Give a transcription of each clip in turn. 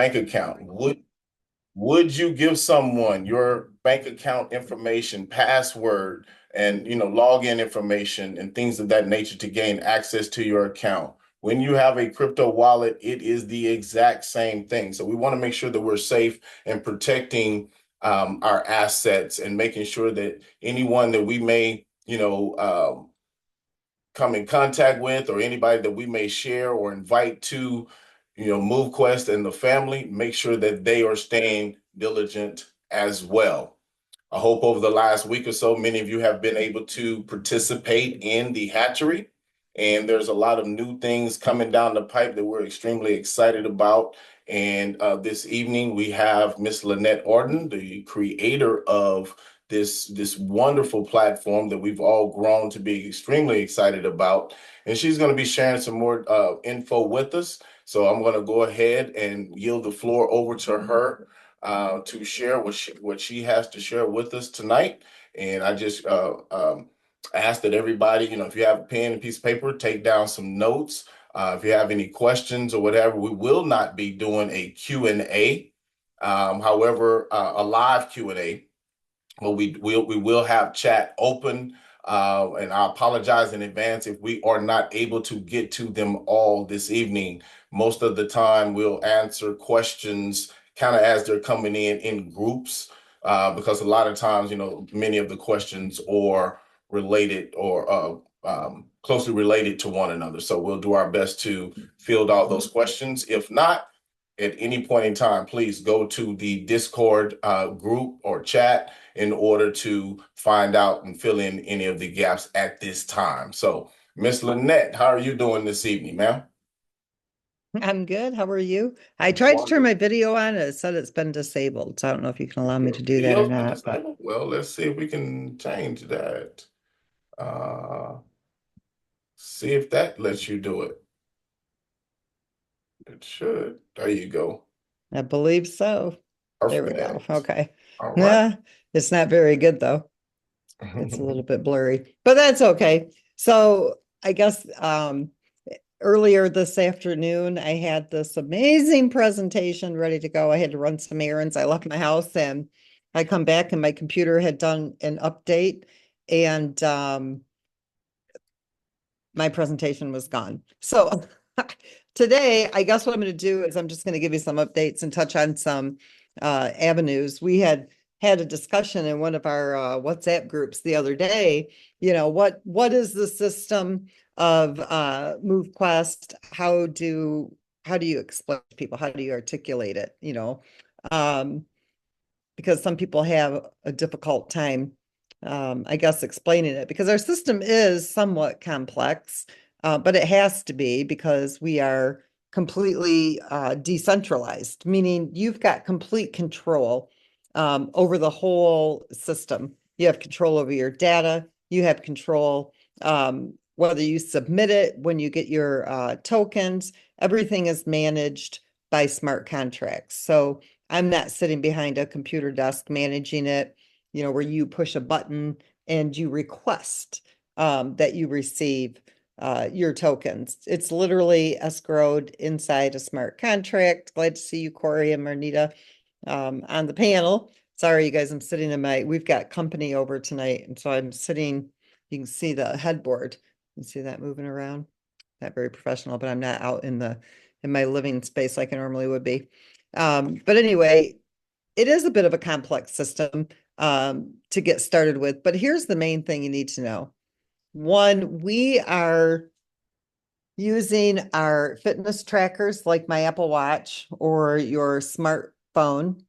bank account. Would you give someone your bank account information, password, and login information and things of that nature to gain access to your account? When you have a crypto wallet, it is the exact same thing. So we want to make sure that we're safe and protecting our assets and making sure that anyone that we may, come in contact with, or anybody that we may share or invite to, MoveQuest and the family, make sure that they are staying diligent as well. I hope over the last week or so, many of you have been able to participate in the hatchery. And there's a lot of new things coming down the pipe that we're extremely excited about. And this evening, we have Miss Lynette Artin, the creator of this wonderful platform that we've all grown to be extremely excited about. And she's going to be sharing some more info with us. So I'm going to go ahead and yield the floor over to her to share what she has to share with us tonight. And I just ask that everybody, if you have a pen and piece of paper, take down some notes. If you have any questions or whatever, we will not be doing a Q&A. However, a live Q&A. Well, we will have chat open, and I apologize in advance if we are not able to get to them all this evening. Most of the time, we'll answer questions kind of as they're coming in groups, because a lot of times, many of the questions are related or closely related to one another. So we'll do our best to field out those questions. If not, at any point in time, please go to the Discord group or chat in order to find out and fill in any of the gaps at this time. So, Miss Lynette, how are you doing this evening, ma'am? I'm good. How are you? I tried to turn Wonderful. my video on. It said it's been disabled. So I don't know if you can allow me Your to do that or video's been not, but disabled? Well, let's see if we can change that. Uh, See if that lets you do it. It should. There you go. I believe so. There we go. Perfect. Okay. All right. Yeah, it's not very good though. It's a little bit blurry, but that's okay. So I guess earlier this afternoon, I had this amazing presentation ready to go. I had to run some errands. I left my house and I come back and my computer had done an update and my presentation was gone. So today, I guess what I'm going to do is I'm just going to give you some updates and touch on some avenues. We had a discussion in one of our WhatsApp groups the other day. What is the system of MoveQuest? How do you explain to people? How do you articulate it? Um, because some people have a difficult time, I guess, explaining it because our system is somewhat complex, but it has to be because we are completely decentralized, meaning you've got complete control over the whole system. You have control over your data. You have control whether you submit it, when you get your tokens, everything is managed by smart contracts. So I'm not sitting behind a computer desk managing it, where you push a button and you request that you receive your tokens. It's literally escrowed inside a smart contract. Glad to see you, Corey and Marnita, on the panel. Sorry, you guys, we've got company over tonight. And so I'm sitting, you can see the headboard. You see that moving around? Not very professional, but I'm not out in my living space like I normally would be. But anyway, it is a bit of a complex system to get started with. But here's the main thing you need to know. One, we are using our fitness trackers like my Apple Watch or your smartphone.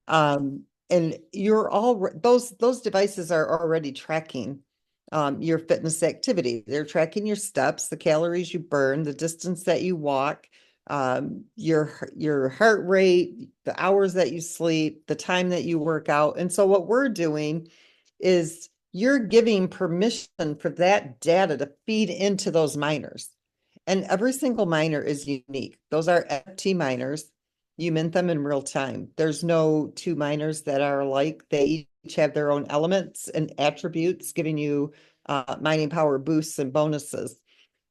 And those devices are already tracking your fitness activity. They're tracking your steps, the calories you burn, the distance that you walk, your heart rate, the hours that you sleep, the time that you work out. And so what we're doing is you're giving permission for that data to feed into those miners. And every single miner is unique. Those are FT miners. You mint them in real time. There's no two miners that are alike. They each have their own elements and attributes, giving you mining power boosts and bonuses.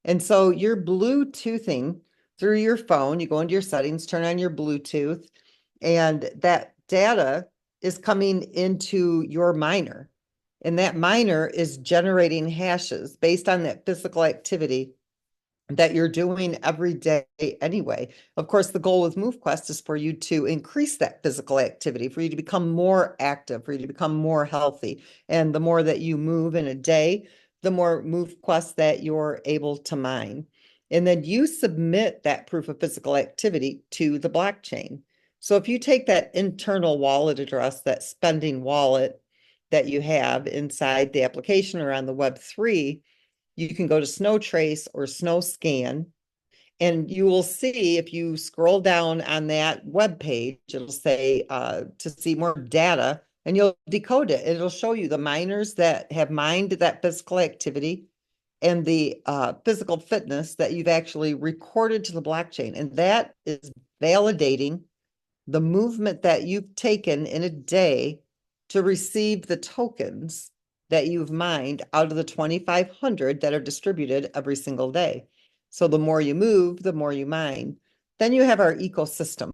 And so you're Bluetoothing through your phone. You go into your settings, turn on your Bluetooth, and that data is coming into your miner. And that miner is generating hashes based on that physical activity that you're doing every day anyway. Of course, the goal with MoveQuest is for you to increase that physical activity, for you to become more active, for you to become more healthy. And the more that you move in a day, the more MoveQuest that you're able to mine. And then you submit that proof of physical activity to the blockchain. So if you take that internal wallet address, that spending wallet that you have inside the application or on the Web3, you can go to Snow Trace or Snow Scan, and you will see if you scroll down on that web page, it'll say to see more data, and you'll decode it. It'll show you the miners that have mined that physical activity and the physical fitness that you've actually recorded to the blockchain. And that is validating the movement that you've taken in a day to receive the tokens that you've mined out of the 2,500 that are distributed every single day. So the more you move, the more you mine. Then you have our ecosystem.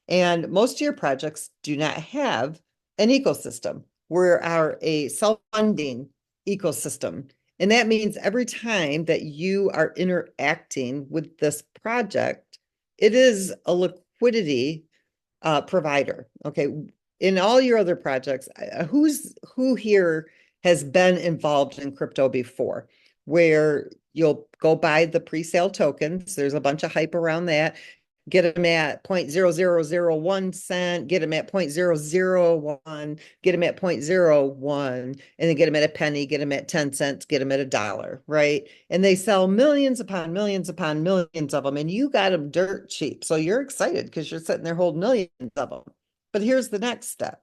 And most of your projects do not have an ecosystem. We are a self-funding ecosystem. And that means every time that you are interacting with this project, it is a liquidity provider. Okay. In all your other projects, who here has been involved in crypto before, where you'll go buy the pre-sale tokens? There's a bunch of hype around that. Get them at 0.0001 cent, get them at 0.001, get them at 0.01, and then get them at a penny, get them at 10 cents, get them at $1, right? And they sell millions upon millions upon millions of them, and you got them dirt cheap. So you're excited because you're sitting there holding millions of them. But here's the next step.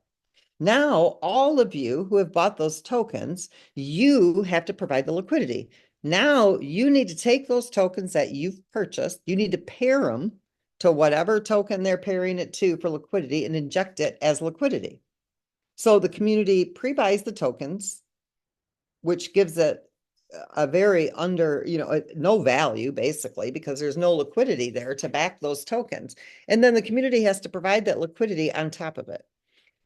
Now, all of you who have bought those tokens, you have to provide the liquidity. Now, you need to take those tokens that you've purchased, you need to pair them to whatever token they're pairing it to for liquidity and inject it as liquidity. So the community pre-buys the tokens, which gives it a very no value basically, because there's no liquidity there to back those tokens. And then the community has to provide that liquidity on top of it.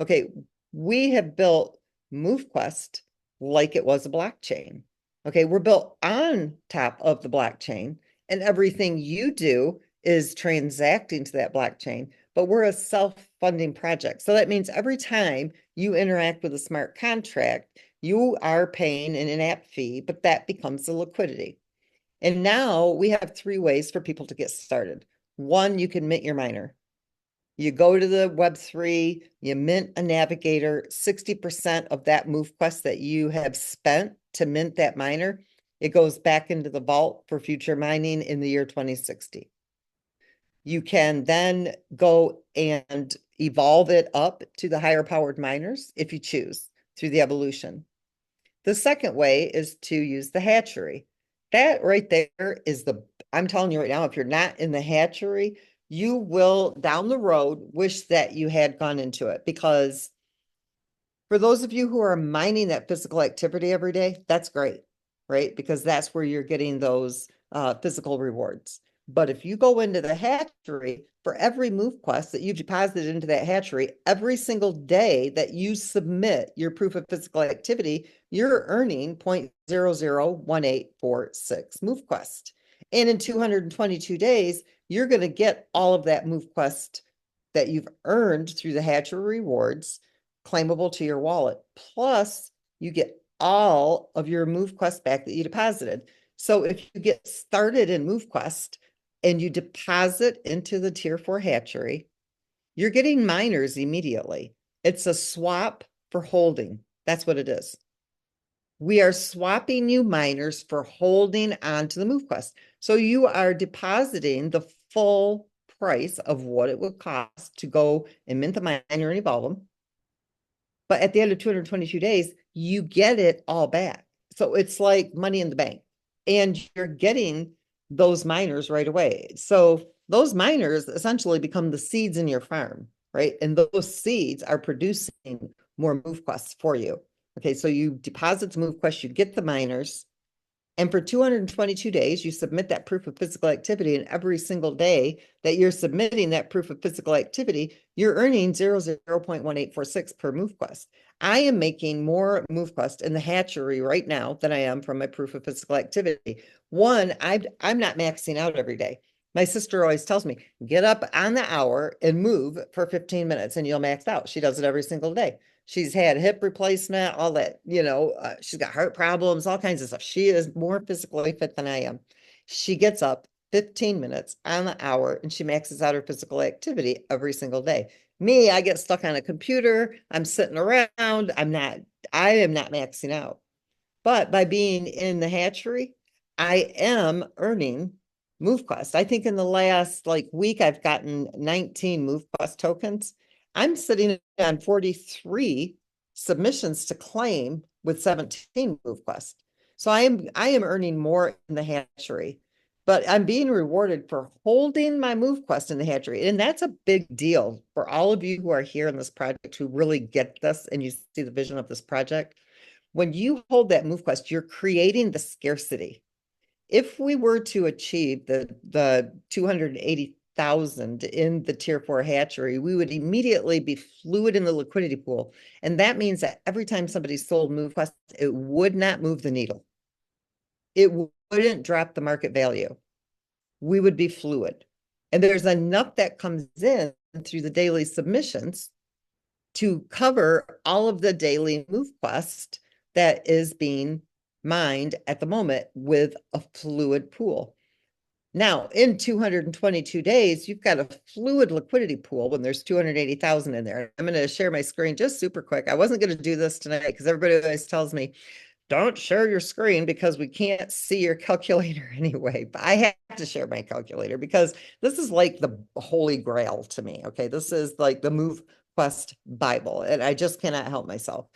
Okay, we have built MoveQuest like it was a blockchain. Okay, we're built on top of the blockchain, and everything you do is transacting to that blockchain, but we're a self-funding project. So that means every time you interact with a smart contract, you are paying an in-app fee, but that becomes the liquidity. And now we have 3 ways for people to get started. One, you can mint your miner. You go to the Web3, you mint a navigator, 60% of that MoveQuest that you have spent to mint that miner, it goes back into the vault for future mining in the year 2060. You can then go and evolve it up to the higher powered miners if you choose through the evolution. The second way is to use the hatchery. That right there is I'm telling you right now, if you're not in the hatchery, you will down the road wish that you had gone into it, because for those of you who are mining that physical activity every day, that's great, right? Because that's where you're getting those physical rewards. But if you go into the hatchery, for every MoveQuest that you've deposited into that hatchery, every single day that you submit your proof of physical activity, you're earning 0.001846 MoveQuest. And in 222 days, you're going to get all of that MoveQuest that you've earned through the hatchery rewards claimable to your wallet. Plus, you get all of your MoveQuest back that you deposited. So if you get started in MoveQuest and you deposit into the Tier 4 hatchery, you're getting miners immediately. It's a swap for holding. That's what it is. We are swapping you miners for holding onto the MoveQuest. So you are depositing the full price of what it would cost to go and mint the miner and evolve them. But at the end of 222 days, you get it all back. So it's like money in the bank, and you're getting those miners right away. So those miners essentially become the seeds in your farm, right? And those seeds are producing more MoveQuests for you. Okay, so you deposit the MoveQuest, you get the miners, And for 222 days, you submit that proof of physical activity, and every single day that you're submitting that proof of physical activity, you're earning 0.1846 per MoveQuest. I am making more MoveQuest in the hatchery right now than I am from my proof of physical activity. One, I'm not maxing out every day. My sister always tells me, get up on the hour and move for 15 minutes and you'll max out. She does it every single day. She's had hip replacement, all that, she's got heart problems, all kinds of stuff. She is more physically fit than I am. She gets up 15 minutes on the hour and she maxes out her physical activity every single day. Me, I get stuck on a computer. I'm sitting around. I am not maxing out. But by being in the hatchery, I am earning MoveQuest. I think in the last week, I've gotten 19 MoveQuest tokens. I'm sitting on 43 submissions to claim with 17 MoveQuest. So I am earning more in the hatchery, but I'm being rewarded for holding my MoveQuest in the hatchery. And that's a big deal for all of you who are here in this project who really get this and you see the vision of this project. When you hold that MoveQuest, you're creating the scarcity. If we were to achieve the 280,000 in the tier 4 hatchery, we would immediately be fluid in the liquidity pool. And that means that every time somebody sold MoveQuest, it would not move the needle. It wouldn't drop the market value. We would be fluid. And there's enough that comes in through the daily submissions to cover all of the daily MoveQuest that is being mined at the moment with a fluid pool. Now, in 222 days, you've got a fluid liquidity pool when there's 280,000 in there. I'm going to share my screen just super quick. I wasn't going to do this tonight because everybody always tells me, don't share your screen because we can't see your calculator anyway. But I have to share my calculator because this is like the holy grail to me. Okay. This is like the MoveQuest Bible, and I just cannot help myself.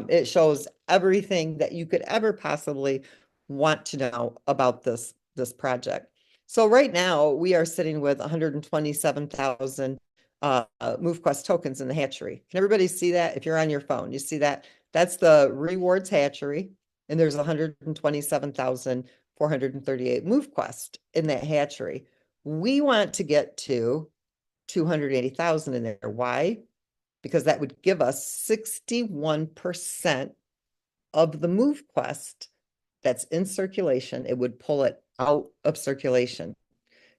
It shows everything that you could ever possibly want to know about this project. So right now we are sitting with 127,000 MoveQuest tokens in the hatchery. Can everybody see that? If you're on your phone, you see that? That's the rewards hatchery, and there's 127,438 MoveQuest in that hatchery. We want to get to 280,000 in there. Why? Because that would give us 61% of the MoveQuest that's in circulation. It would pull it out of circulation.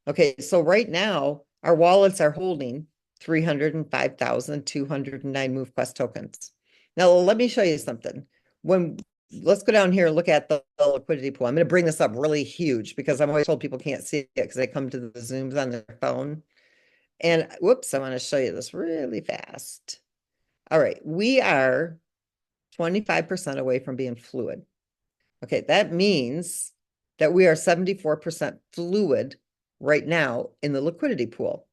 Okay, so right now, our wallets are holding 305,209 MoveQuest tokens. Now, let me show you something. Let's go down here and look at the liquidity pool. I'm going to bring this up really huge because I'm always told people can't see it because they come to the Zooms on their phone. And whoops, I want to show you this really fast. All right, we are 25% away from being fluid. Okay, that means that we are 74% fluid right now in the liquidity pool.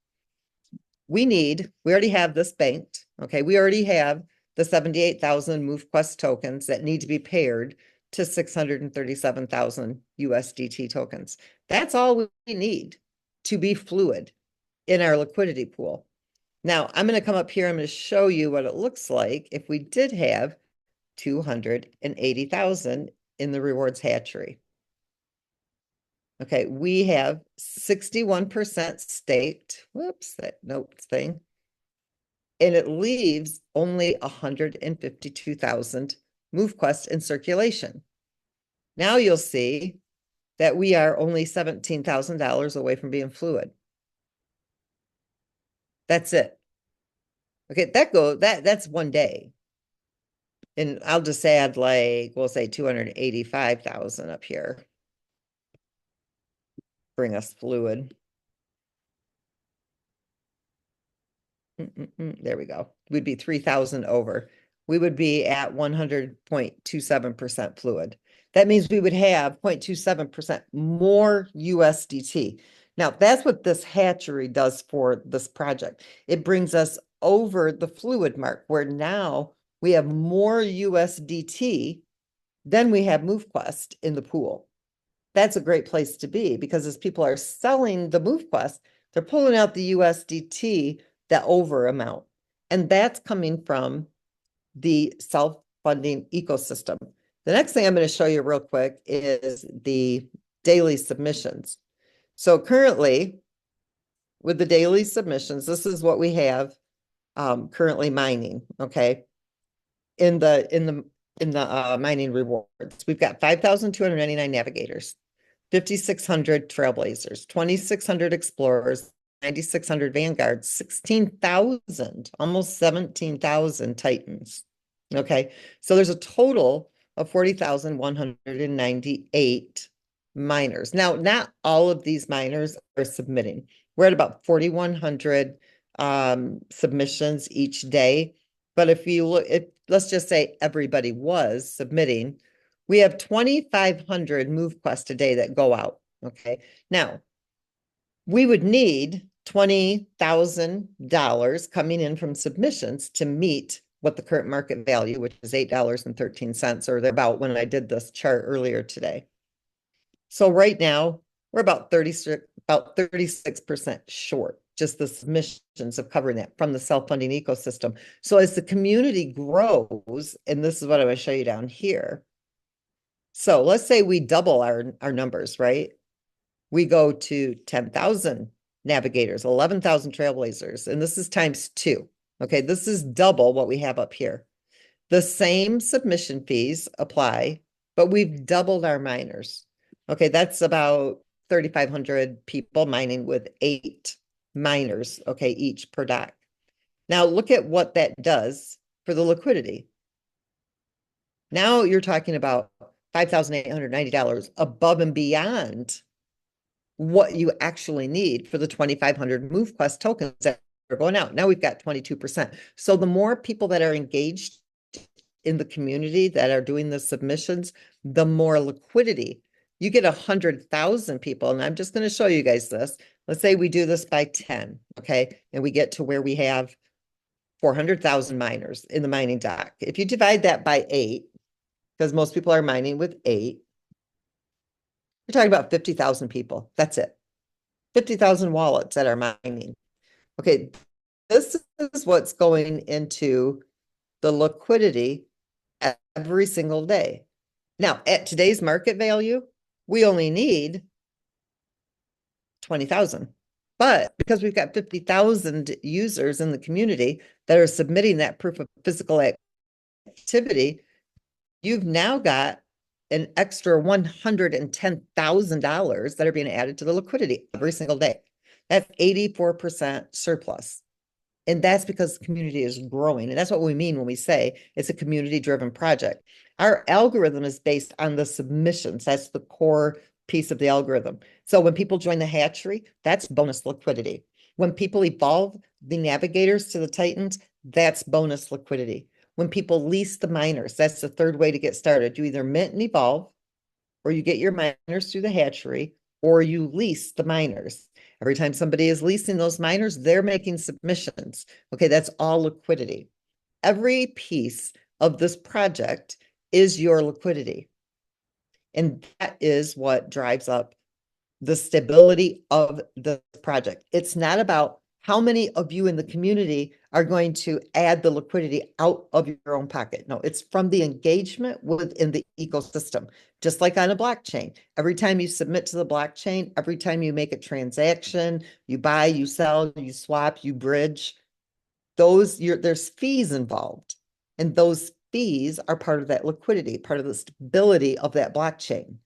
We already have this banked. Okay, we already have the 78,000 MoveQuest tokens that need to be paired to 637,000 USDT tokens. That's all we need to be fluid in our liquidity pool. Now, I'm going to come up here. I'm going to show you what it looks like if we did have 280,000 in the rewards hatchery. Okay, we have 61% staked. Whoops, that note thing. And it leaves only 152,000 MoveQuest in circulation. Now you'll see that we are only $17,000 away from being fluid. That's it. Okay, that's one day. And I'll just add we'll say 285,000 up here. Bring us fluid. There we go. We'd be 3,000 over. We would be at 100.27% fluid. That means we would have 0.27% more USDT. Now, that's what this hatchery does for this project. It brings us over the fluid mark, where now we have more USDT than we have MoveQuest in the pool. That's a great place to be because as people are selling the MoveQuest, they're pulling out the USDT, that over amount. And that's coming from the self-funding ecosystem. The next thing I'm going to show you real quick is the daily submissions. So currently, with the daily submissions, this is what we have currently mining, okay? In the mining rewards, we've got 5,299 navigators, 5,600 trailblazers, 2,600 explorers, 9,600 vanguards, 16,000, almost 17,000 titans. Okay, so there's a total of 40,198 miners. Now, not all of these miners are submitting. We're at about 4,100 submissions each day. But if you look, let's just say everybody was submitting, we have 2,500 MoveQuest a day that go out. Okay. Now, we would need $20,000 coming in from submissions to meet what the current market value, which is $8.13, or about when I did this chart earlier today. So right now, we're about 36% short, just the submissions of covering that from the self-funding ecosystem. So as the community grows, and this is what I'm going to show you down here. So let's say we double our numbers, right? We go to 10,000 navigators, 11,000 trailblazers, and this is times 2. Okay, this is double what we have up here. The same submission fees apply, but we've doubled our miners. Okay, that's about 3,500 people mining with 8 miners, okay, each per dock. Now look at what that does for the liquidity. Now you're talking about $5,890 above and beyond what you actually need for the 2,500 MoveQuest tokens that are going out. Now we've got 22%. So the more people that are engaged in the community that are doing the submissions, the more liquidity. You get 100,000 people, and I'm just going to show you guys this. Let's say we do this by 10, okay? And we get to where we have 400,000 miners in the mining dock. If you divide that by 8, because most people are mining with 8, you're talking about 50,000 people. That's it. 50,000 wallets that are mining. Okay, this is what's going into the liquidity every single day. Now, at today's market value, we only need 20,000. But because we've got 50,000 users in the community that are submitting that proof of physical activity, you've now got an extra $110,000 that are being added to the liquidity every single day. That's 84% surplus. And that's because the community is growing. And that's what we mean when we say it's a community-driven project. Our algorithm is based on the submissions. That's the core piece of the algorithm. So when people join the hatchery, that's bonus liquidity. When people evolve the navigators to the Titans, that's bonus liquidity. When people lease the miners, that's the third way to get started. You either mint and evolve, or you get your miners through the hatchery, or you lease the miners. Every time somebody is leasing those miners, they're making submissions. Okay, that's all liquidity. Every piece of this project is your liquidity. And that is what drives up the stability of the project. It's not about how many of you in the community are going to add the liquidity out of your own pocket. No, it's from the engagement within the ecosystem, just like on a blockchain. Every time you submit to the blockchain, every time you make a transaction, you buy, you sell, you swap, you bridge, there's fees involved. And those fees are part of that liquidity, part of the stability of that blockchain.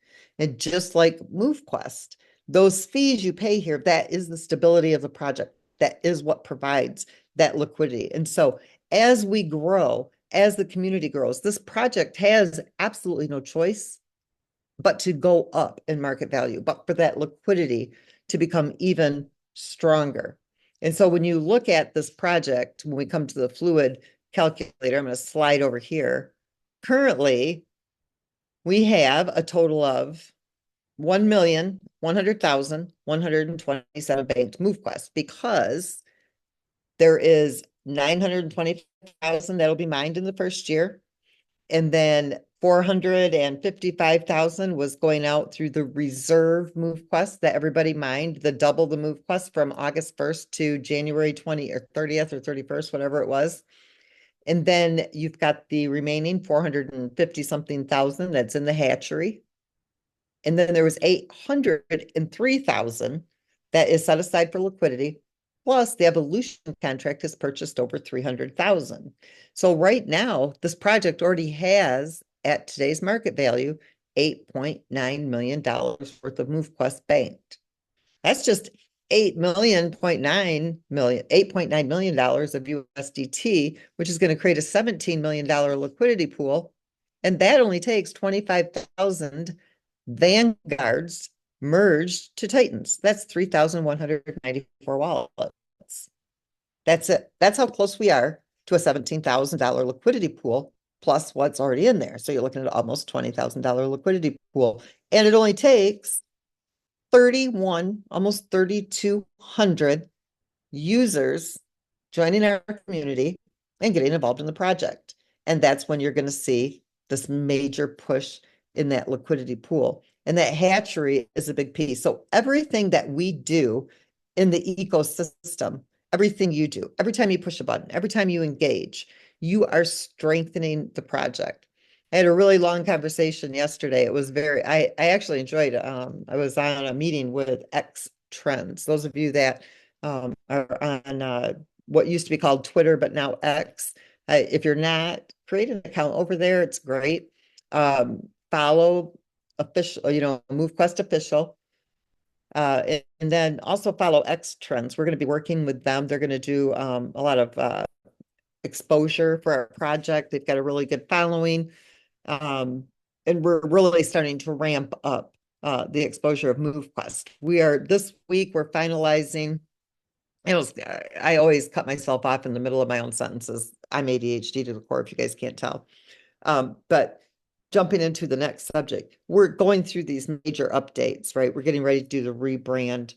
And just like MoveQuest, those fees you pay here, that is the stability of the project. That is what provides that liquidity. And so as we grow, as the community grows, this project has absolutely no choice but to go up in market value, but for that liquidity to become even stronger. And so when you look at this project, when we come to the fluid calculator, I'm going to slide over here. Currently, we have a total of 1,100,127 banked MoveQuest, because there is 920,000 that'll be mined in the first year. And then 455,000 was going out through the reserve MoveQuest that everybody mined, the double the MoveQuest from August 1st to January 20 or 30th or 31st, whatever it was. And then you've got the remaining 450 something thousand that's in the hatchery. And then there was 803,000 that is set aside for liquidity. Plus the evolution contract has purchased over 300,000. So right now, this project already has, at today's market value, $8.9 million worth of MoveQuest banked. That's just 8.9 million dollars of USDT, which is going to create a $17 million liquidity pool. And that only takes 25,000 Vanguards merged to Titans. That's 3,194 wallets. That's it. That's how close we are to a $17,000 liquidity pool plus what's already in there. So you're looking at almost $20,000 liquidity pool. And it only takes 31, almost 3,200 users joining our community and getting involved in the project. And that's when you're going to see this major push in that liquidity pool. And that hatchery is a big piece. So everything that we do in the ecosystem, everything you do, every time you push a button, every time you engage, you are strengthening the project. I had a really long conversation yesterday. It was I actually enjoyed I was on a meeting with X Trends. Those of you that are on what used to be called Twitter, but now X. If you're not, create an account over there. It's great. Follow official, MoveQuest official. And then also follow X Trends. We're going to be working with them. They're going to do a lot of exposure for our project. They've got a really good following. And we're really starting to ramp up the exposure of MoveQuest. This week, we're finalizing. I always cut myself off in the middle of my own sentences. I'm ADHD to the core, if you guys can't tell. But jumping into the next subject, we're going through these major updates, right? We're getting ready to do the rebrand.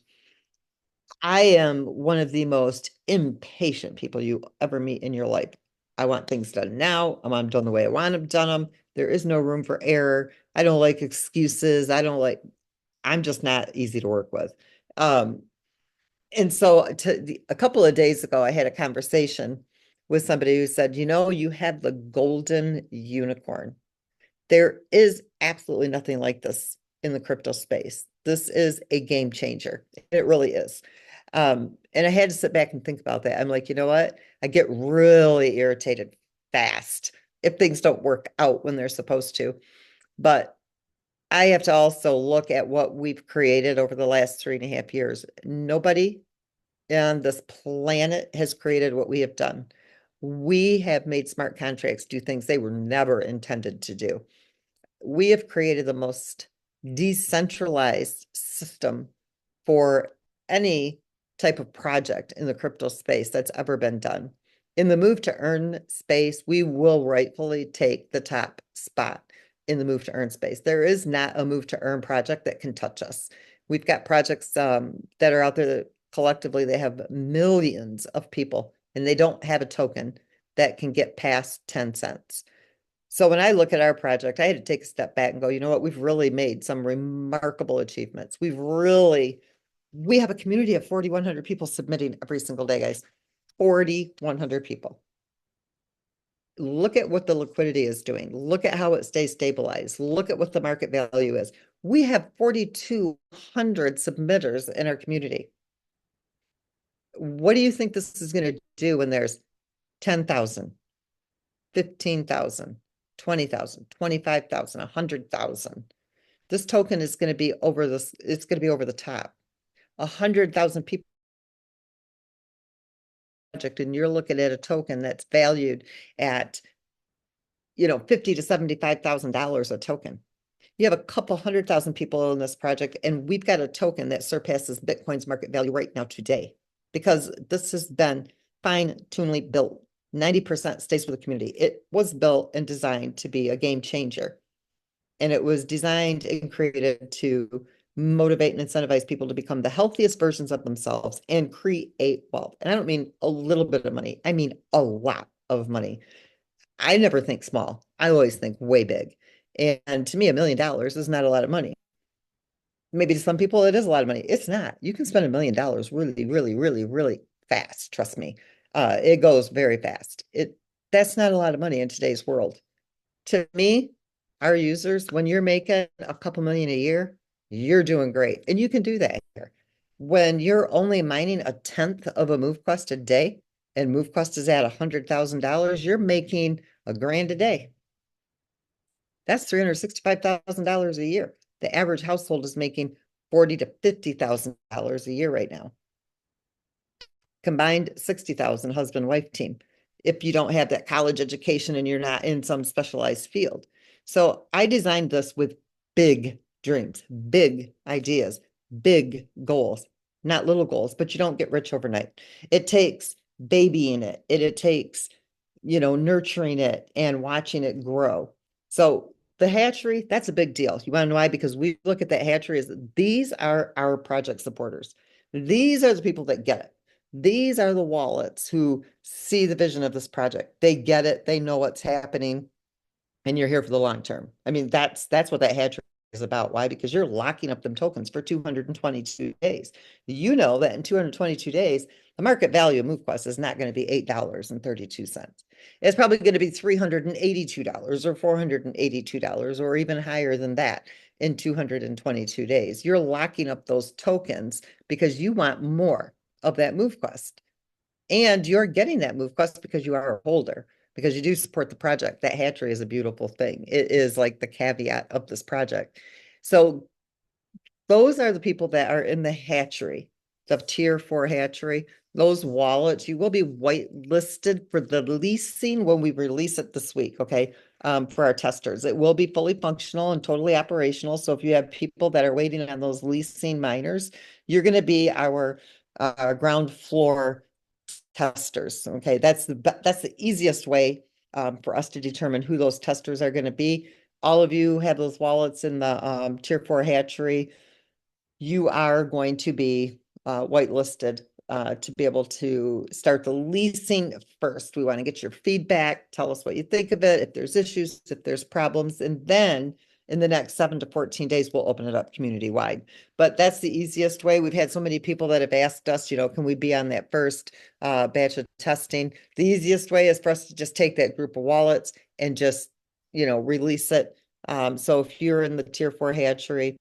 I am one of the most impatient people you ever meet in your life. I want things done now. I want them done the way I want them done. There is no room for error. I don't like excuses. I'm just not easy to work with. And so a couple of days ago, I had a conversation with somebody who said, you have the golden unicorn. There is absolutely nothing like this in the crypto space. This is a game changer. It really is. And I had to sit back and think about that. I'm like, you know what? I get really irritated fast if things don't work out when they're supposed to. But I have to also look at what we've created over the last 3.5 years. Nobody on this planet has created what we have done. We have made smart contracts do things they were never intended to do. We have created the most decentralized system for any type of project in the crypto space that's ever been done. In the move to earn space, we will rightfully take the top spot in the move to earn space. There is not a move to earn project that can touch us. We've got projects that are out there that collectively they have millions of people and they don't have a token that can get past 10 cents. So when I look at our project, I had to take a step back and go, you know what, we've really made some remarkable achievements. We have a community of 4,100 people submitting every single day, guys. 4,100 people. Look at what the liquidity is doing. Look at how it stays stabilized. Look at what the market value is. We have 4,200 submitters in our community. What do you think this is going to do when there's 10,000, 15,000, 20,000, 25,000, 100,000? This token is going to be it's going to be over the top. 100,000 people project, and you're looking at a token that's valued at, $50,000 to $75,000 a token. You have a couple 100,000 people in this project, and we've got a token that surpasses Bitcoin's market value right now today, because this has been fine-tunedly built. 90% stays with the community. It was built and designed to be a game changer. And it was designed and created to motivate and incentivize people to become the healthiest versions of themselves and create wealth. And I don't mean a little bit of money. I mean a lot of money. I never think small. I always think way big. And to me, $1 million is not a lot of money. Maybe to some people it is a lot of money. It's not. You can spend $1 million really, really, really, really fast. Trust me. It goes very fast. That's not a lot of money in today's world. To me, our users, when you're making a couple million a year, you're doing great. And you can do that here. When you're only mining a tenth of a MoveQuest a day, and MoveQuest is at $100,000, you're making a grand a day. That's $365,000 a year. The average household is making $40,000 to $50,000 a year right now. Combined 60,000 husband-wife team, if you don't have that college education and you're not in some specialized field. So I designed this with big dreams, big ideas, big goals, not little goals, but you don't get rich overnight. It takes babying it. It takes, nurturing it and watching it grow. So the hatchery, that's a big deal. You want to know why? Because we look at that hatchery as these are our project supporters. These are the people that get it. These are the wallets who see the vision of this project. They get it. They know what's happening, and you're here for the long term. I mean, that's what that hatchery is about. Why? Because you're locking up them tokens for 222 days. You know that in 222 days, the market value of MoveQuest is not going to be $8.32. It's probably going to be $382 or $482 or even higher than that in 222 days. You're locking up those tokens because you want more of that MoveQuest. And you're getting that MoveQuest because you are a holder, because you do support the project. That hatchery is a beautiful thing. It is like the caveat of this project. So those are the people that are in the hatchery, the tier 4 hatchery. Those wallets, you will be whitelisted for the leasing when we release it this week, okay? For our testers. It will be fully functional and totally operational. So if you have people that are waiting on those leasing miners, you're going to be our ground floor testers. Okay, that's the easiest way for us to determine who those testers are going to be. All of you have those wallets in the tier 4 hatchery. You are going to be whitelisted to be able to start the leasing first. We want to get your feedback. Tell us what you think of it, if there's issues, if there's problems, and then in the next 7 to 14 days, we'll open it up community wide. But that's the easiest way. We've had so many people that have asked us, can we be on that first batch of testing? The easiest way is for us to just take that group of wallets and just, release it. So if you're in the tier 4 hatchery,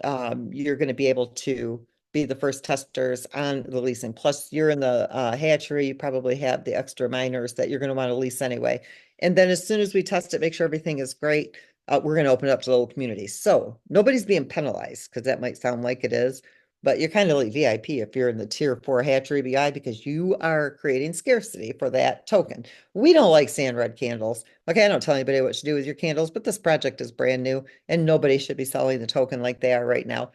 you're going to be able to be the first testers on the leasing. Plus, you're in the hatchery, you probably have the extra miners that you're going to want to lease anyway. And then as soon as we test it, make sure everything is great, we're going to open it up to the whole community. So nobody's being penalized, because that might sound like it is, but you're kind of like VIP if you're in the tier 4 hatchery BI, because you are creating scarcity for that token. We don't like seeing red candles. Okay, I don't tell anybody what to do with your candles, but this project is brand new and nobody should be selling the token like they are right now.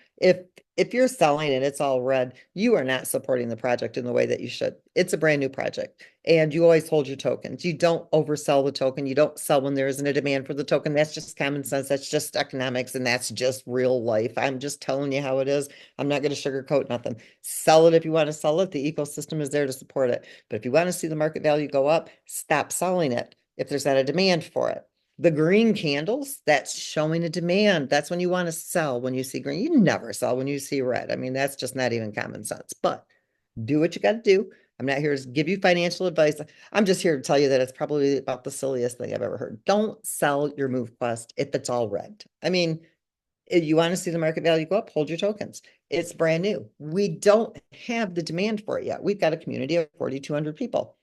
If you're selling and it's all red, you are not supporting the project in the way that you should. It's a brand new project and you always hold your tokens. You don't oversell the token. You don't sell when there isn't a demand for the token. That's just common sense. That's just economics and that's just real life. I'm just telling you how it is. I'm not going to sugarcoat nothing. Sell it if you want to sell it. The ecosystem is there to support it. But if you want to see the market value go up, stop selling it if there's not a demand for it. The green candles, that's showing a demand. That's when you want to sell when you see green. You never sell when you see red. I mean, that's just not even common sense, but do what you got to do. I'm not here to give you financial advice. I'm just here to tell you that it's probably about the silliest thing I've ever heard. Don't sell your MoveQuest if it's all red. I mean, if you want to see the market value go up, hold your tokens. It's brand new. We don't have the demand for it yet. We've got a community of 4,200 people.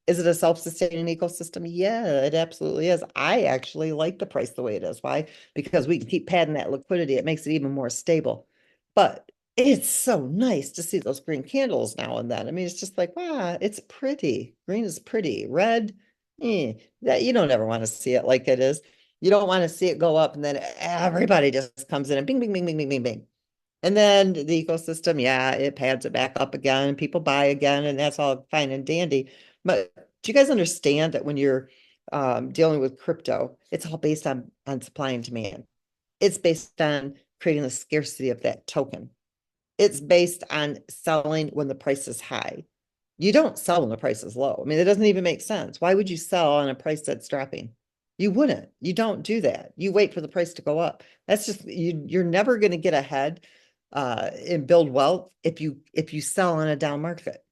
Is it a self-sustaining ecosystem? Yeah, it absolutely is. I actually like the price the way it is. Why? Because we can keep padding that liquidity. It makes it even more stable. But it's so nice to see those green candles now and then. I mean, it's just like, wow, it's pretty. Green is pretty. Red, that you don't ever want to see it like it is. You don't want to see it go up and then everybody just comes in and bing, bing, bing, bing, bing, bing, bing. And then the ecosystem, yeah, it pads it back up again, people buy again, and that's all fine and dandy. But do you guys understand that when you're dealing with crypto, it's all based on supply and demand? It's based on creating the scarcity of that token. It's based on selling when the price is high. You don't sell when the price is low. I mean, it doesn't even make sense. Why would you sell on a price that's dropping? You wouldn't. You don't do that. You wait for the price to go up. That's just you're never going to get ahead and build wealth if you sell on a down market.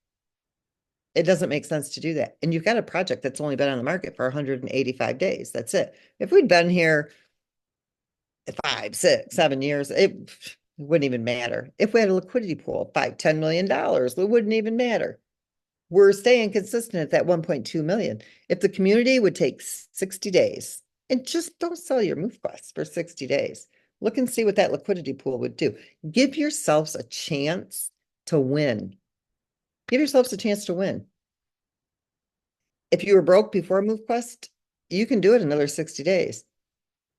It doesn't make sense to do that. And you've got a project that's only been on the market for 185 days. That's it. If we'd been here 5, 6, 7 years, it wouldn't even matter. If we had a liquidity pool, $5, $10 million, it wouldn't even matter. We're staying consistent at that 1.2 million. If the community would take 60 days and just don't sell your MoveQuest for 60 days, look and see what that liquidity pool would do. Give yourselves a chance to win. Give yourselves a chance to win. If you were broke before MoveQuest, you can do it another 60 days.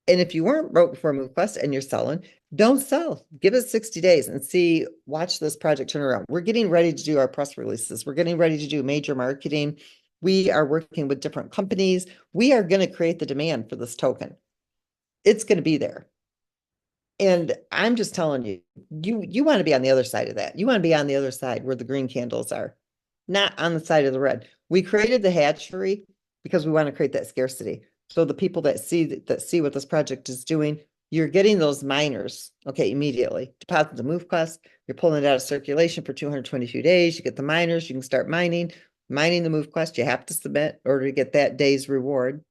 And if you weren't broke before MoveQuest and you're selling, don't sell. Give it 60 days and see, watch this project turn around. We're getting ready to do our press releases. We're getting ready to do major marketing. We are working with different companies. We are going to create the demand for this token. It's going to be there. And I'm just telling you, you want to be on the other side of that. You want to be on the other side where the green candles are, not on the side of the red. We created the hatchery because we want to create that scarcity. So the people that see what this project is doing, you're getting those miners, okay, immediately. Deposit the MoveQuest, you're pulling it out of circulation for 222 days. You get the miners, you can start mining the MoveQuest. You have to submit in order to get that day's reward.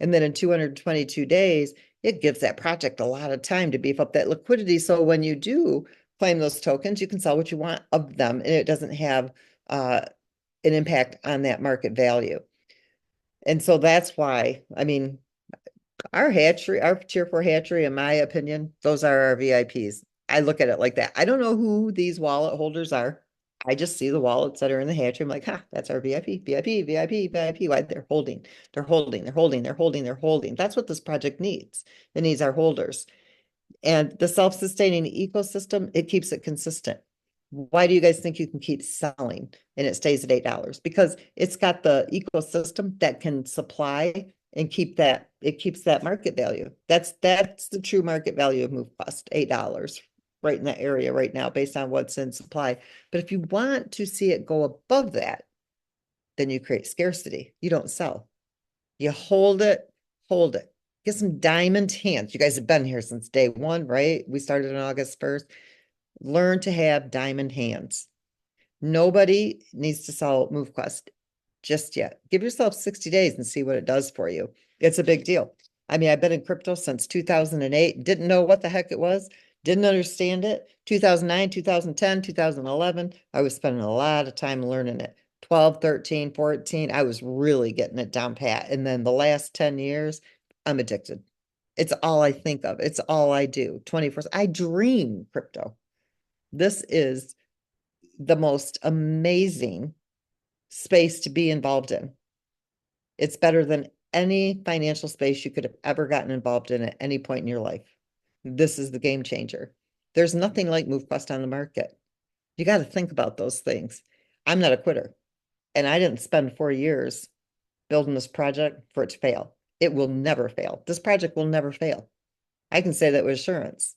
And then in 222 days, it gives that project a lot of time to beef up that liquidity. So when you do claim those tokens, you can sell what you want of them, and it doesn't have an impact on that market value. And so that's why, I mean, our hatchery, our tier 4 hatchery, in my opinion, those are our VIPs. I look at it like that. I don't know who these wallet holders are. I just see the wallets that are in the hatchery. I'm like, that's our VIP, VIP, VIP, VIP. Why? They're holding, they're holding, they're holding, they're holding, they're holding. That's what this project needs. It needs our holders. And the self-sustaining ecosystem, it keeps it consistent. Why do you guys think you can keep selling and it stays at $8? Because it's got the ecosystem that can supply and keep that, it keeps that market value. That's the true market value of MoveQuest, $8 right in that area right now based on what's in supply. But if you want to see it go above that, then you create scarcity. You don't sell. You hold it, hold it. Get some diamond hands. You guys have been here since day one, right? We started on August 1st. Learn to have diamond hands. Nobody needs to sell MoveQuest just yet. Give yourself 60 days and see what it does for you. It's a big deal. I mean, I've been in crypto since 2008, didn't know what the heck it was, didn't understand it. 2009, 2010, 2011, I was spending a lot of time learning it. 12, 13, 14, I was really getting it down pat. And then the last 10 years, I'm addicted. It's all I think of. It's all I do. 24. I dream crypto. This is the most amazing space to be involved in. It's better than any financial space you could have ever gotten involved in at any point in your life. This is the game changer. There's nothing like MoveQuest on the market. You got to think about those things. I'm not a quitter, and I didn't spend 4 years building this project for it to fail. It will never fail. This project will never fail. I can say that with assurance.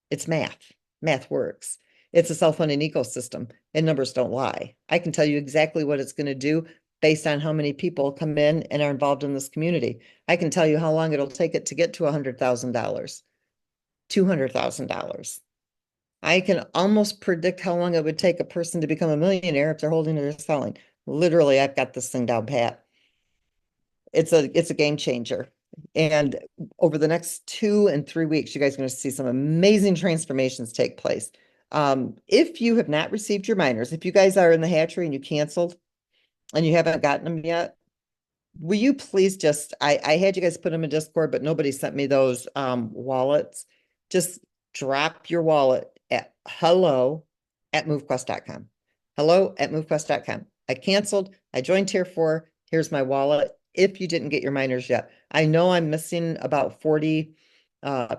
It's math. Math works. It's a self-funding ecosystem, and numbers don't lie. I can tell you exactly what it's going to do based on how many people come in and are involved in this community. I can tell you how long it'll take it to get to $100,000, $200,000. I can almost predict how long it would take a person to become a millionaire if they're holding or selling. Literally, I've got this thing down pat. It's a game changer. And over the next 2 and 3 weeks, you guys are going to see some amazing transformations take place. If you have not received your miners, if you guys are in the hatchery and you canceled and you haven't gotten them yet, will you please just, I had you guys put them in Discord, but nobody sent me those wallets. Just drop your wallet at hello@movequest.com. Hello@movequest.com. I canceled. I joined tier 4. Here's my wallet. If you didn't get your miners yet, I know I'm missing about 40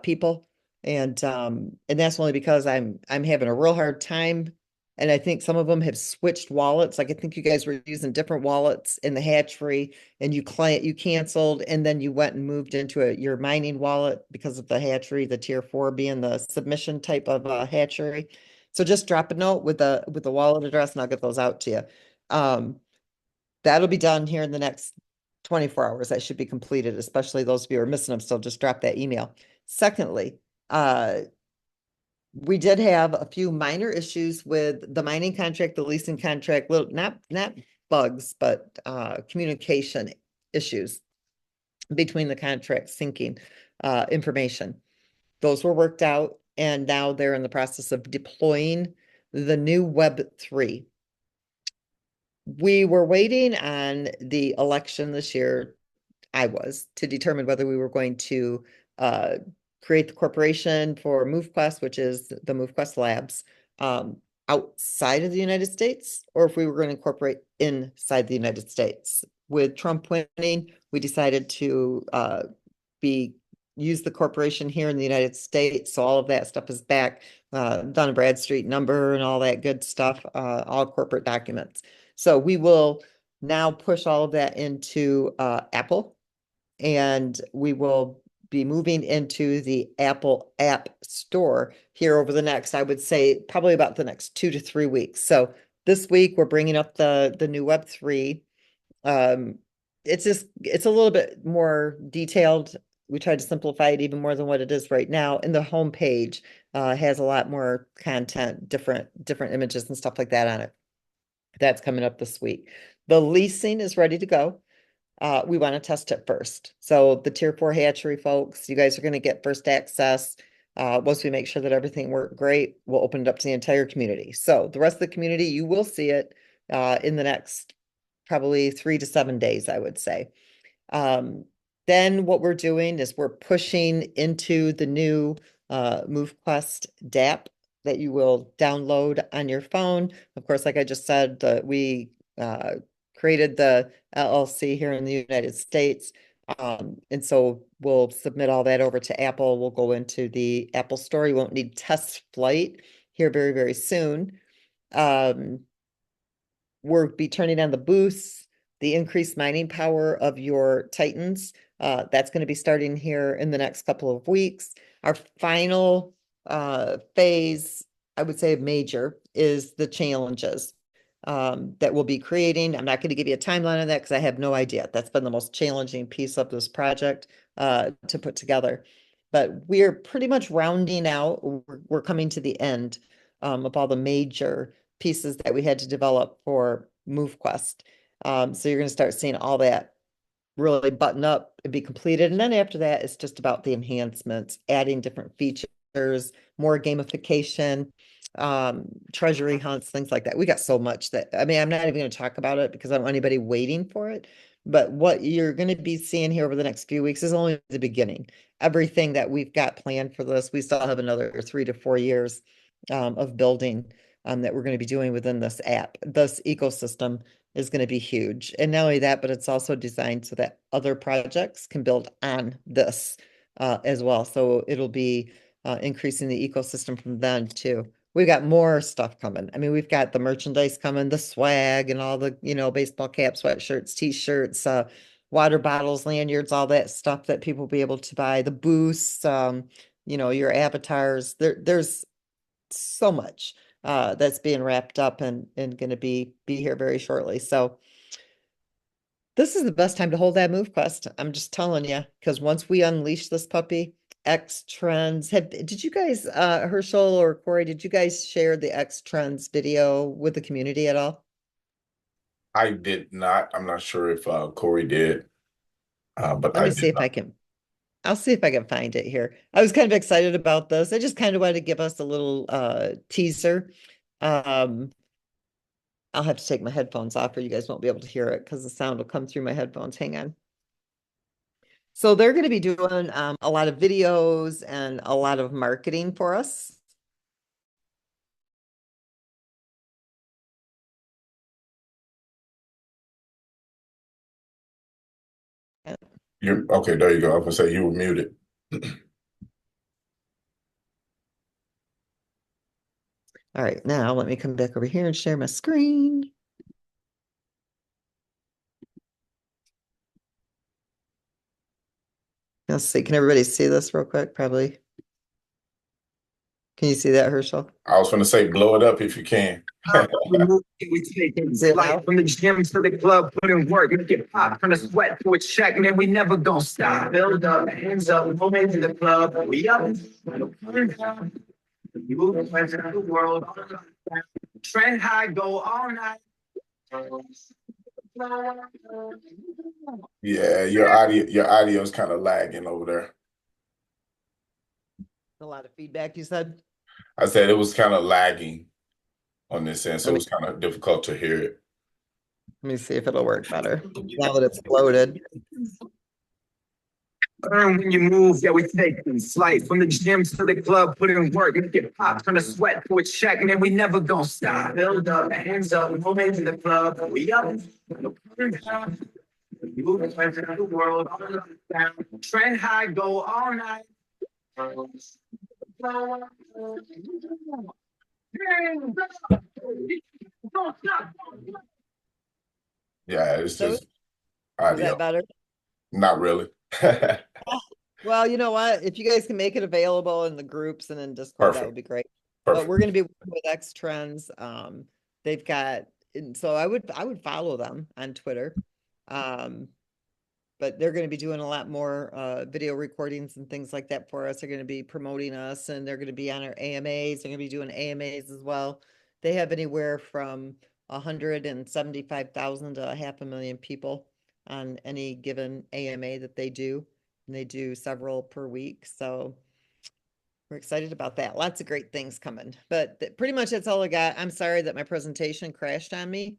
people, and that's only because I'm having a real hard time. And I think some of them have switched wallets. Like I think you guys were using different wallets in the hatchery, and you canceled, and then you went and moved into your mining wallet because of the hatchery, the tier 4 being the submission type of hatchery. So just drop a note with the wallet address, and I'll get those out to you. That'll be done here in the next 24 hours. That should be completed, especially those of you who are missing them. So just drop that email. Secondly, we did have a few minor issues with the mining contract, the leasing contract, not bugs, but communication issues between the contracts syncing information. Those were worked out, and now they're in the process of deploying the new Web3. We were waiting on the election this year, I was, to determine whether we were going to create the corporation for MoveQuest, which is the MoveQuest Labs, outside of the United States, or if we were going to incorporate inside the United States. With Trump winning, we decided to use the corporation here in the United States. So all of that stuff is back, Dun& Bradstreet number and all that good stuff, all corporate documents. So we will now push all of that into Apple, and we will be moving into the Apple App Store here over the next, I would say, probably about the next 2 to 3 weeks. So this week we're bringing up the new Web3. It's a little bit more detailed. We tried to simplify it even more than what it is right now. And the homepage has a lot more content, different images and stuff like that on it. That's coming up this week. The leasing is ready to go. We want to test it first. So the Tier 4 hatchery folks, you guys are going to get first access. Once we make sure that everything worked great, we'll open it up to the entire community. So the rest of the community, you will see it in the next probably 3 to 7 days, I would say. Then what we're doing is we're pushing into the new MoveQuest DApp that you will download on your phone. Of course, like I just said, we created the LLC here in the United States. And so we'll submit all that over to Apple. We'll go into the Apple Store. You won't need test flight here very, very soon. We'll be turning on the boosts, the increased mining power of your Titans. That's going to be starting here in the next couple of weeks. Our final phase, I would say major, is the challenges that we'll be creating. I'm not going to give you a timeline on that because I have no idea. That's been the most challenging piece of this project to put together. But we're pretty much rounding out, we're coming to the end of all the major pieces that we had to develop for MoveQuest. So you're going to start seeing all that really button up and be completed. And then after that, it's just about the enhancements, adding different features, more gamification, treasury hunts, things like that. We got so much that, I mean, I'm not even going to talk about it because I don't want anybody waiting for it. But what you're going to be seeing here over the next few weeks is only the beginning. Everything that we've got planned for this, we still have another 3 to 4 years of building that we're going to be doing within this app. This ecosystem is going to be huge. And not only that, but it's also designed so that other projects can build on this as well. So it'll be increasing the ecosystem from then too. We've got more stuff coming. I mean, we've got the merchandise coming, the swag and all the, baseball caps, sweatshirts, t-shirts, water bottles, lanyards, all that stuff that people will be able to buy, the boosts, your avatars. There's so much that's being wrapped up and going to be here very shortly. So this is the best time to hold that MoveQuest. I'm just telling you, because once we unleash this puppy, X Trends, did you guys, Herschel or Corey, did you guys share the X Trends video with the community at all? I did not. I'm not sure if Corey did, but Let I me see did if I not. can. I'll see if I can find it here. I was kind of excited about this. I just kind of wanted to give us a little teaser. Um, I'll have to take my headphones off or you guys won't be able to hear it because the sound will come through my headphones. Hang on. So they're going to be doing a lot of videos and a lot of marketing for us. You're okay. There you go. I was gonna say you were muted. All right, now let me come back over here and share my screen. Let's see, can everybody see this real quick? Probably. Can you see that, Herschel? I was gonna say blow it up if you can. We take it like from the gym to the club, put in work, make it pop from the sweat to a check, man. We never gonna stop. Build up, hands up, move into the club. We up. You move into the world. Trend high, go all night. Yeah, your audio is kind of lagging over there. A lot of feedback, you said? I said it was kind of lagging on this end, so Let it me, was kind of difficult to hear it. let me see if it'll work better now that it's loaded. Earn when you move, yeah, we take things flight from the gym to the club, put in work, and get popped from the sweat to a check, man, we never gonna stop. Build up, hands up, move into the club, we up. Moving to the world, trend high, go all night. Yeah, it's So just is that audio. better? Not really. Well, you know what? If you guys can make it available in the groups and in Discord, that would Perfect. be great. But we're Perfect. going to be working with X Trends. They've got, and so I would follow them on Twitter. Um, but they're going to be doing a lot more video recordings and things like that for us. They're going to be promoting us, and they're going to be on our AMAs. They're going to be doing AMAs as well. They have anywhere from 175,000 to 500,000 people on any given AMA that they do, and they do several per week. So we're excited about that. Lots of great things coming, but pretty much that's all I got. I'm sorry that my presentation crashed on me.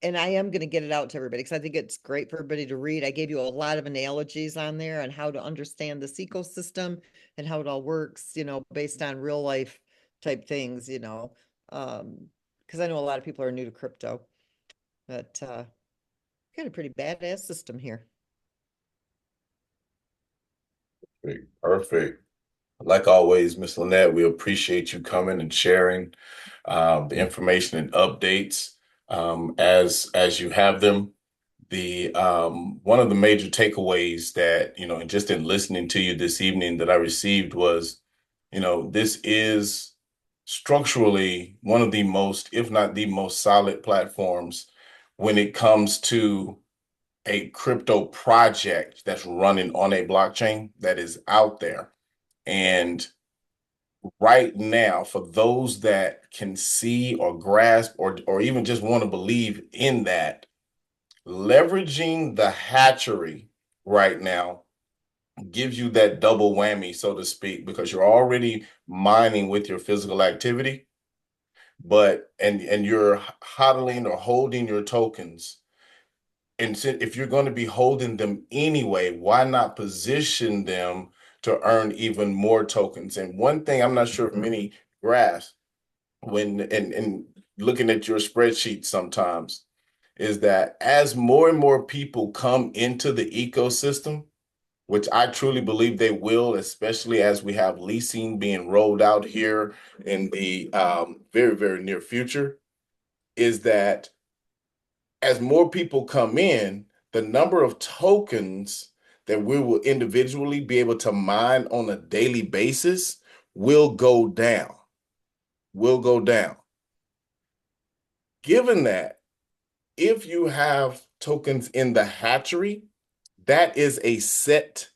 And I am going to get it out to everybody because I think it's great for everybody to read. I gave you a lot of analogies on there on how to understand this ecosystem and how it all works, based on real life type things, because I know a lot of people are new to crypto, but got a pretty badass system here. Perfect. Like always, Miss Lynette, we appreciate you coming and sharing the information and updates as you have them. The one of the major takeaways that, and just in listening to you this evening that I received was, this is structurally one of the most, if not the most solid platforms when it comes to a crypto project that's running on a blockchain that is out there. And right now, for those that can see or grasp or even just want to believe in that, leveraging the hatchery right now gives you that double whammy, so to speak, because you're already mining with your physical activity, but and you're hodling or holding your tokens. And if you're going to be holding them anyway, why not position them to earn even more tokens? And one thing I'm not sure if many grasp when and looking at your spreadsheet sometimes is that as more and more people come into the ecosystem, which I truly believe they will, especially as we have leasing being rolled out here in the very, very near future, is that as more people come in, the number of tokens that we will individually be able to mine on a daily basis will go down, will go down. Given that, if you have tokens in the hatchery, that is a set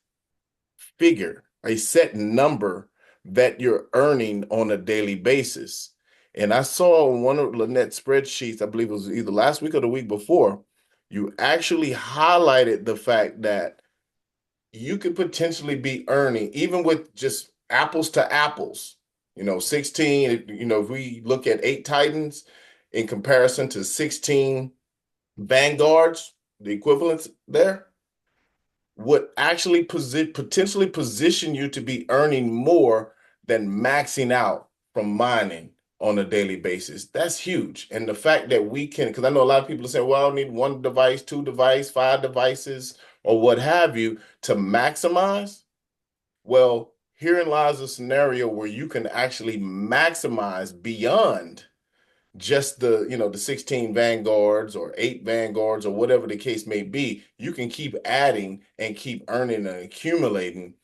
figure, a set number that you're earning on a daily basis. And I saw on one of Lynette's spreadsheets, I believe it was either last week or the week before, you actually highlighted the fact that you could potentially be earning, even with just apples to apples, 16, if we look at 8 Titans in comparison to 16 Vanguards, the equivalents there would actually potentially position you to be earning more than maxing out from mining on a daily basis. That's huge. And the fact that we can, because I know a lot of people are saying, well, I need one device, two devices, 5 devices, or what have you to maximize. Well, herein lies a scenario where you can actually maximize beyond just the 16 vanguards or 8 vanguards or whatever the case may be. You can keep adding and keep earning and accumulating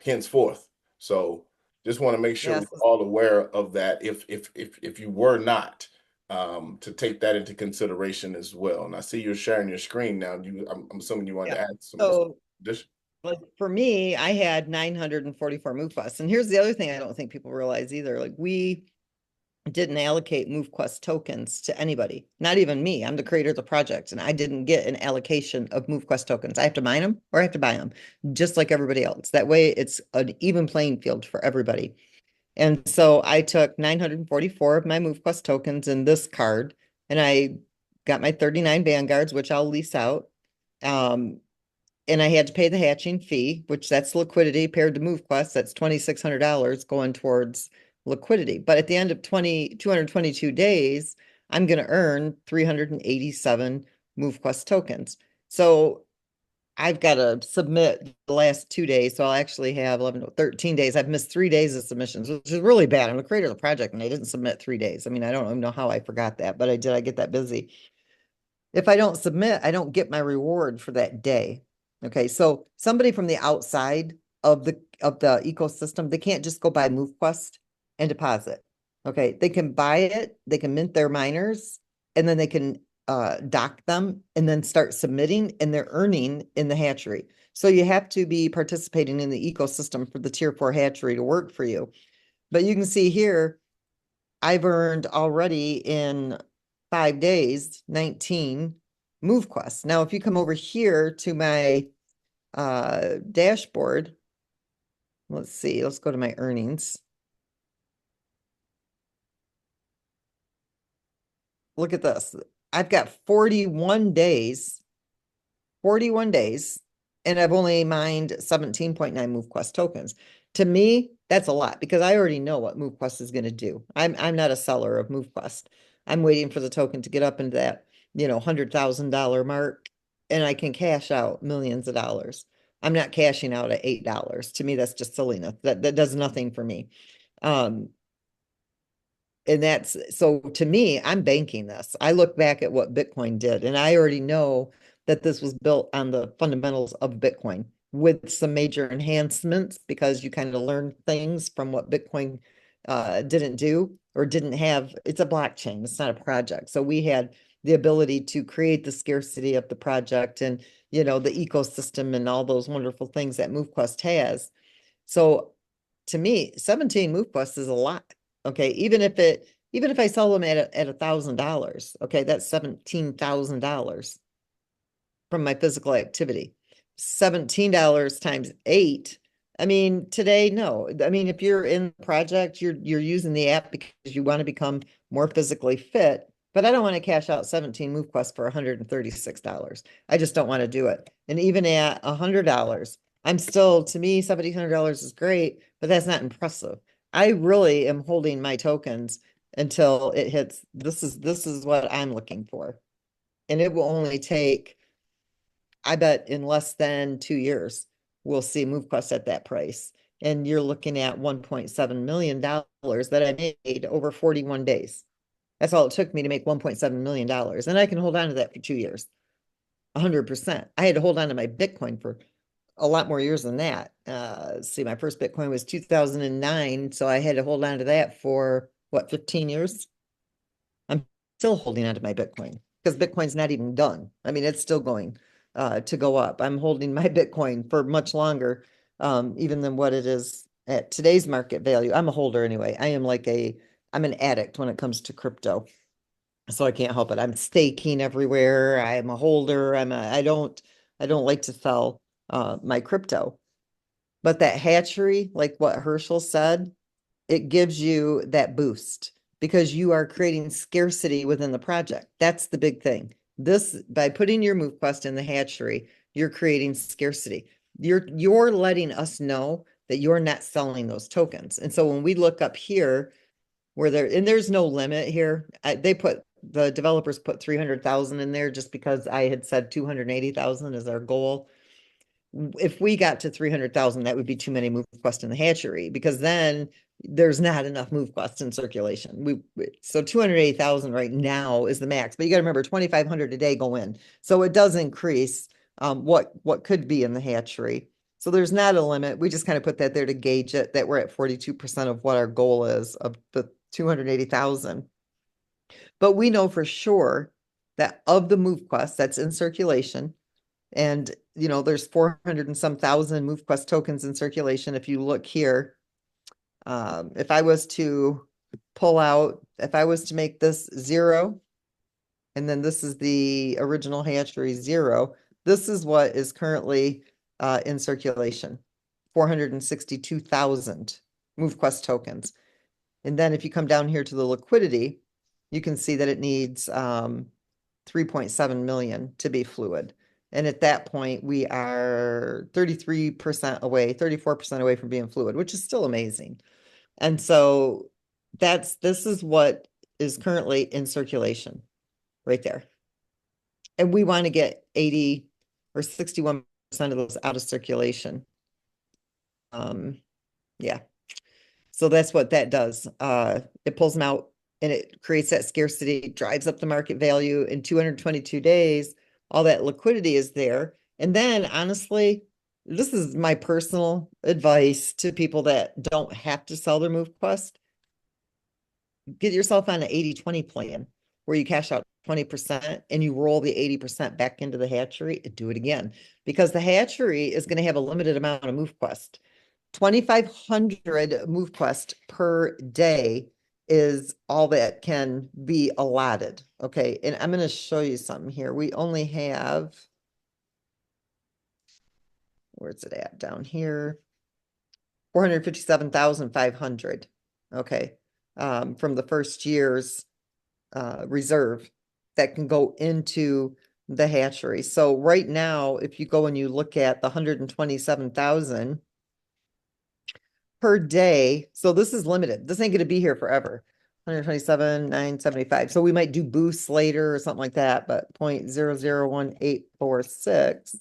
henceforth. So just want to make sure we're Yes. all aware of that if you were not, to take that into consideration as well. And I see you're sharing your screen now. I'm assuming you wanted Yeah. to add some So addition. like for me, I had 944 MoveQuests. And here's the other thing I don't think people realize either. Like didn't allocate MoveQuest tokens to anybody, not even me. I'm the creator of the project, and I didn't get an allocation of MoveQuest tokens. I have to mine them or I have to buy them, just like everybody else. That way, it's an even playing field for everybody. And so I took 944 of my MoveQuest tokens in this card, and I got my 39 Vanguards, which I'll lease out. And I had to pay the hatching fee, which that's liquidity paired to MoveQuest. That's $2,600 going towards liquidity. But at the end of 222 days, I'm going to earn 387 MoveQuest tokens. So I've got to submit the last 2 days. So I'll actually have 13 days. I've missed 3 days of submissions, which is really bad. I'm the creator of the project and I didn't submit 3 days. I mean, I don't even know how I forgot that, but I did. I get that busy. If I don't submit, I don't get my reward for that day. Okay, so somebody from the outside of the ecosystem, they can't just go buy MoveQuest and deposit. Okay, they can buy it, they can mint their miners, and then they can dock them and then start submitting, and they're earning in the hatchery. So you have to be participating in the ecosystem for the tier 4 hatchery to work for you. But you can see here, I've earned already in 5 days 19 MoveQuest. Now, if you come over here to my dashboard, let's see, let's go to my earnings. Look at this. I've got 41 days, and I've only mined 17.9 MoveQuest tokens. To me, that's a lot because I already know what MoveQuest is going to do. I'm not a seller of MoveQuest. I'm waiting for the token to get up into that, $100,000 mark, and I can cash out millions of dollars. I'm not cashing out at $8. To me, that's just silliness. That does nothing for me. And that's so to me, I'm banking this. I look back at what Bitcoin did, and I already know that this was built on the fundamentals of Bitcoin with some major enhancements because you kind of learn things from what Bitcoin didn't do or didn't have. It's a blockchain, it's not a project. So we had the ability to create the scarcity of the project and the ecosystem and all those wonderful things that MoveQuest has. So to me, 17 MoveQuest is a lot. Okay, even if I sell them at $1,000, okay, that's $17,000 from my physical activity. $17 times 8. I mean, today, no. I mean, if you're in the project, you're using the app because you want to become more physically fit. But I don't want to cash out 17 MoveQuest for $136. I just don't want to do it. And even at $100, I'm still, to me, $1,700 is great, but that's not impressive. I really am holding my tokens until it hits. This is what I'm looking for. And it will only take, I bet in less than 2 years, we'll see MoveQuest at that price. And you're looking at $1.7 million that I made over 41 days. That's all it took me to make $1.7 million. And I can hold on to that for 2 years. 100%. I had to hold on to my Bitcoin for a lot more years than that. See, my first Bitcoin was 2009. So I had to hold on to that for what, 15 years? I'm still holding on to my Bitcoin because Bitcoin's not even done. I mean, it's still going to go up. I'm holding my Bitcoin for much longer, even than what it is at today's market value. I'm a holder anyway. I'm an addict when it comes to crypto. So I can't help it. I'm staking everywhere. I'm a holder. I don't like to sell my crypto. But that hatchery, like what Herschel said, it gives you that boost because you are creating scarcity within the project. That's the big thing. By putting your MoveQuest in the hatchery, you're creating scarcity. You're letting us know that you're not selling those tokens. And so when we look up here, there's no limit here. The developers put 300,000 in there just because I had said 280,000 is our goal. If we got to 300,000, that would be too many MoveQuest in the hatchery because then there's not enough MoveQuest in circulation. So 280,000 right now is the max, but you got to remember 2,500 a day go in. So it does increase what could be in the hatchery. So there's not a limit. We just kind of put that there to gauge it, that we're at 42% of what our goal is of the 280,000. But we know for sure that of the MoveQuest that's in circulation, and there's 400 and some thousand MoveQuest tokens in circulation. If you look here, if I was to pull out, if I was to make this 0, and then this is the original hatchery 0, this is what is currently in circulation. 462,000 MoveQuest tokens. And then if you come down here to the liquidity, you can see that it needs 3.7 million to be fluid. And at that point, we are 33% away, 34% away from being fluid, which is still amazing. And so this is what is currently in circulation right there. And we want to get 80 or 61% of those out of circulation. Yeah. So that's what that does. It pulls them out and it creates that scarcity, drives up the market value in 222 days. All that liquidity is there. And then honestly, this is my personal advice to people that don't have to sell their MoveQuest. Get yourself on an 80-20 plan where you cash out 20% and you roll the 80% back into the hatchery and do it again. Because the hatchery is going to have a limited amount of MoveQuest. 2,500 MoveQuest per day is all that can be allotted. Okay, and I'm going to show you something here. We only have, where's it at down here? 457,500. Okay, from the first year's reserve that can go into the hatchery. So right now, if you go and you look at the 127,000 per day, so this is limited. This ain't going to be here forever. 127,975. So we might do boosts later or something like that, but 0.001846.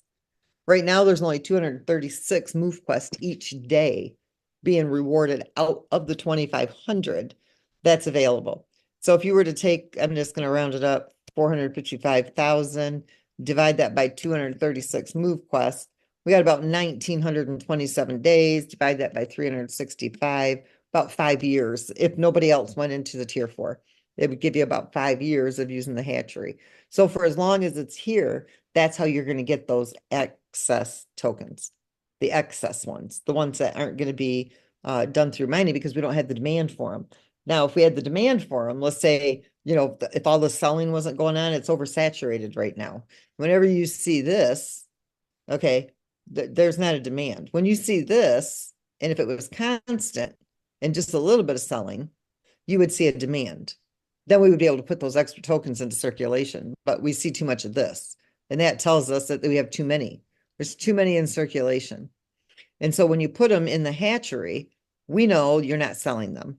Right now, there's only 236 MoveQuest each day being rewarded out of the 2,500 that's available. So if you were to take, I'm just going to round it up, 455,000, divide that by 236 MoveQuest, we got about 1,927 days, divide that by 365, about 5 years. If nobody else went into the tier 4, it would give you about 5 years of using the hatchery. So for as long as it's here, that's how you're going to get those excess tokens, the excess ones, the ones that aren't going to be done through mining because we don't have the demand for them. Now, if we had the demand for them, let's say, if all the selling wasn't going on, it's oversaturated right now. Whenever you see this, okay, there's not a demand. When you see this, and if it was constant and just a little bit of selling, you would see a demand. Then we would be able to put those extra tokens into circulation, but we see too much of this. And that tells us that we have too many. There's too many in circulation. And so when you put them in the hatchery, we know you're not selling them.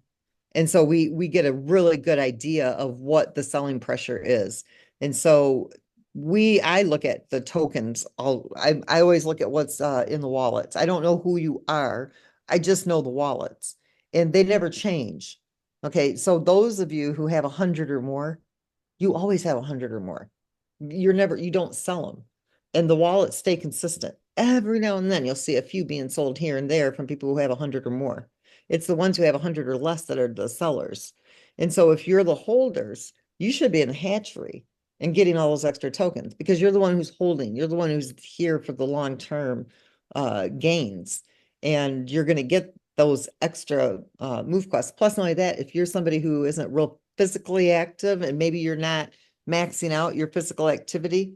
And so we get a really good idea of what the selling pressure is. And so I look at the tokens. I always look at what's in the wallets. I don't know who you are. I just know the wallets and they never change. Okay. So those of you who have 100 or more, you always have 100 or more. You don't sell them. And the wallets stay consistent. Every now and then you'll see a few being sold here and there from people who have 100 or more. It's the ones who have 100 or less that are the sellers. And so if you're the holders, you should be in the hatchery and getting all those extra tokens because you're the one who's holding. You're the one who's here for the long-term gains. And you're going to get those extra MoveQuests. Plus, not only that, if you're somebody who isn't real physically active and maybe you're not maxing out your physical activity,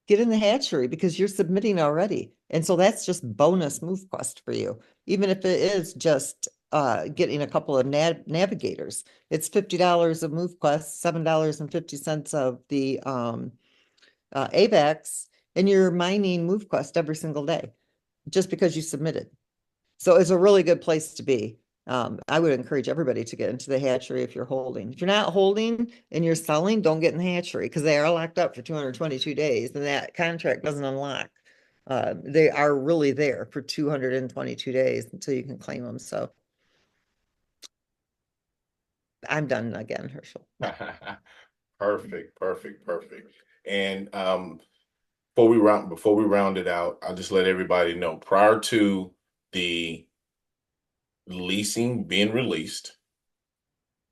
get in the hatchery because you're submitting already. And so that's just bonus MoveQuest for you. Even if it is just getting a couple of navigators, it's $50 of MoveQuest, $7.50 of the AVAX, and you're mining MoveQuest every single day just because you submitted. So it's a really good place to be. I would encourage everybody to get into the hatchery if you're holding. If you're not holding and you're selling, don't get in the hatchery because they are locked up for 222 days and that contract doesn't unlock. They are really there for 222 days until you can claim them. So I'm done again, Herschel. Perfect. And before we round it out, I'll just let everybody know prior to the leasing being released,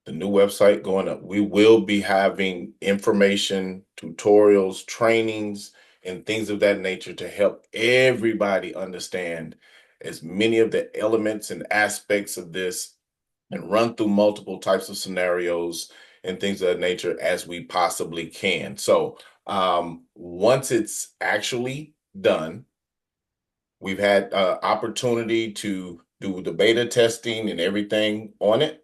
the new website going up, we will be having information, tutorials, trainings, and things of that nature to help everybody understand as many of the elements and aspects of this and run through multiple types of scenarios and things of that nature as we possibly can. So once it's actually done, we've had opportunity to do the beta testing and everything on it.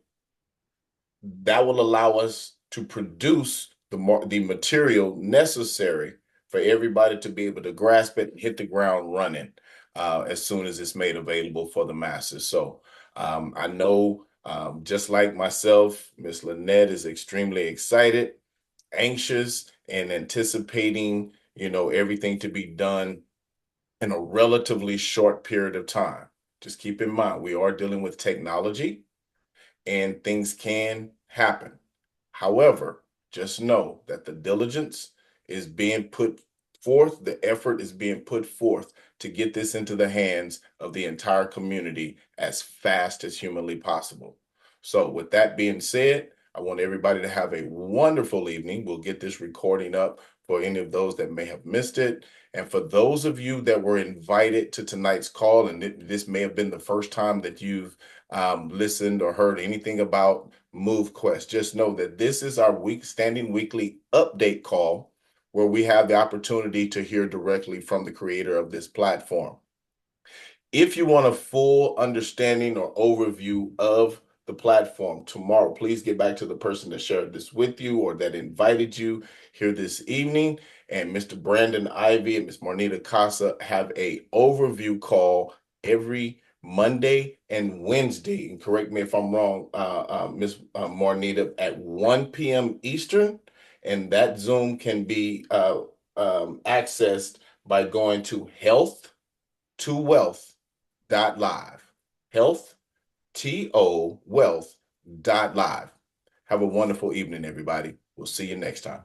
That will allow us to produce the material necessary for everybody to be able to grasp it and hit the ground running as soon as it's made available for the masses. So I know just like myself, Miss Lynette is extremely excited, anxious, and anticipating, everything to be done in a relatively short period of time. Just keep in mind, we are dealing with technology and things can happen. However, just know that the diligence is being put forth, the effort is being put forth to get this into the hands of the entire community as fast as humanly possible. So, with that being said, I want everybody to have a wonderful evening. We'll get this recording up for any of those that may have missed it. And for those of you that were invited to tonight's call, and this may have been the first time that you've listened or heard anything about MoveQuest, just know that this is our standing weekly update call where we have the opportunity to hear directly from the creator of this platform. If you want a full understanding or overview of the platform tomorrow, please get back to the person that shared this with you or that invited you here this evening. And Mr. Brandon Ivy and Ms. Marnita Casa have a overview call every Monday and Wednesday. And correct me if I'm wrong, Ms. Marnita, at 1 p.m. Eastern. And that Zoom can be accessed by going to health2wealth.live. Health2wealth.live. Have a wonderful evening, everybody. We'll see you next time.